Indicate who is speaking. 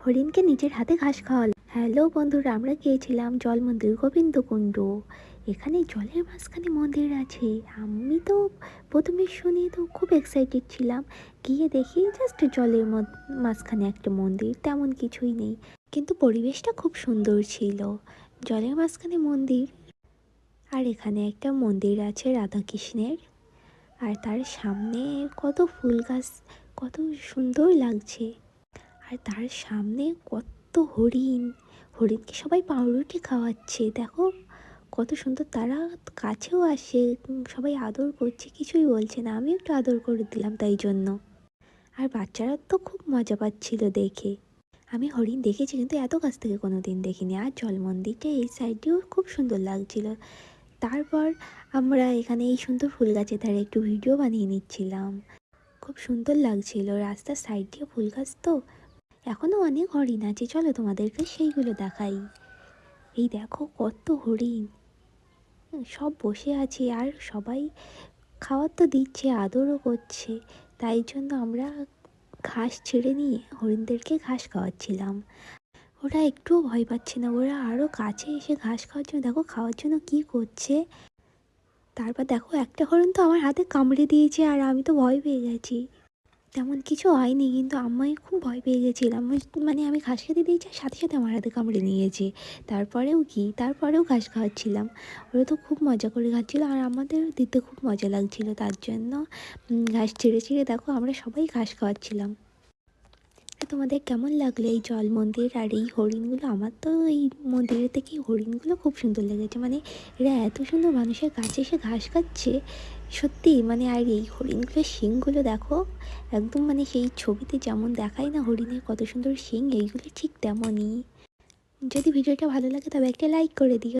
Speaker 1: হরিণকে নিজের হাতে ঘাস খাওয়াল। হ্যালো বন্ধুরা, আমরা গিয়েছিলাম জল মন্দির গোবিন্দকুণ্ড। এখানে জলের মাঝখানে মন্দির আছে। আমি তো প্রথমে শুনি তো খুব এক্সাইটেড ছিলাম। গিয়ে দেখি জাস্ট জলের মাঝখানে একটা মন্দির, তেমন কিছুই নেই, কিন্তু পরিবেশটা খুব সুন্দর ছিল। জলের মাঝখানে মন্দির, আর এখানে একটা মন্দির আছে রাধাকৃষ্ণের, আর তার সামনে কত ফুল গাছ, কত সুন্দর লাগছে। আর তার সামনে কত হরিণ, হরিণকে সবাই পাউরুটি খাওয়াচ্ছে। দেখো কত সুন্দর, তারা কাছেও আসে, সবাই আদর করছে, কিছুই বলছে না। আমি একটু আদর করে দিলাম তাই জন্য। আর বাচ্চারা তো খুব মজা পাচ্ছিল দেখে। আমি হরিণ দেখেছি কিন্তু এত কাছ থেকে কোনো দিন দেখিনি। আর জল মন্দিরটা এই সাইডেও খুব সুন্দর লাগছিল। তারপর আমরা এখানে এই সুন্দর ফুল গাছের ধারে একটু ভিডিও বানিয়ে নিচ্ছিলাম। খুব সুন্দর লাগছিল, রাস্তার সাইড দিয়ে ফুল গাছ তো। এখনও অনেক হরিণ আছে, চলো তোমাদেরকে সেইগুলো দেখাই। এই দেখো কত হরিণ, সব বসে আছে আর সবাই খাবার তো দিচ্ছে, আদরও করছে। তাই জন্য আমরা ঘাস ছেড়ে নিয়ে হরিণদেরকে ঘাস খাওয়াচ্ছিলাম। ওরা একটুও ভয় পাচ্ছে না, ওরা আরও কাছে এসে ঘাস খাওয়ার জন্য, দেখো খাওয়ার জন্য কী করছে। তারপর দেখো একটা হরিণ তো আমার হাতে কামড়ে দিয়েছে, আর আমি তো ভয় পেয়ে গেছি। তেমন কিছু হয়নি, কিন্তু আমি খুব ভয় পেয়ে গেছিলাম। মানে আমি ঘাস খেতে দিয়েছি, সাথে সাথে আমার হাতে কামড়ে নিয়েছে। তারপরেও ঘাস খাওয়াচ্ছিলাম। ওরা তো খুব মজা করে খাচ্ছিলো, আর আমাদের দিতে খুব মজা লাগছিল। তার জন্য ঘাস ছেড়ে ছেড়ে দেখো আমরা সবাই ঘাস খাওয়াচ্ছিলাম। তোমাদের কেমন লাগলো এই জল মন্দির আর এই হরিণগুলো? আমার তো এই মন্দিরের থেকে হরিণগুলো খুব সুন্দর লেগেছে। মানে এরা এত সুন্দর মানুষের কাছে এসে ঘাস খাচ্ছে, সত্যি মানে। আর এই হরিণগুলোর শিংগুলো দেখো, একদম মানে সেই ছবিতে যেমন দেখায় না হরিণের কত সুন্দর শিং, এইগুলো ঠিক তেমনই। যদি ভিডিওটা ভালো লাগে তবে একটা লাইক করে দিও।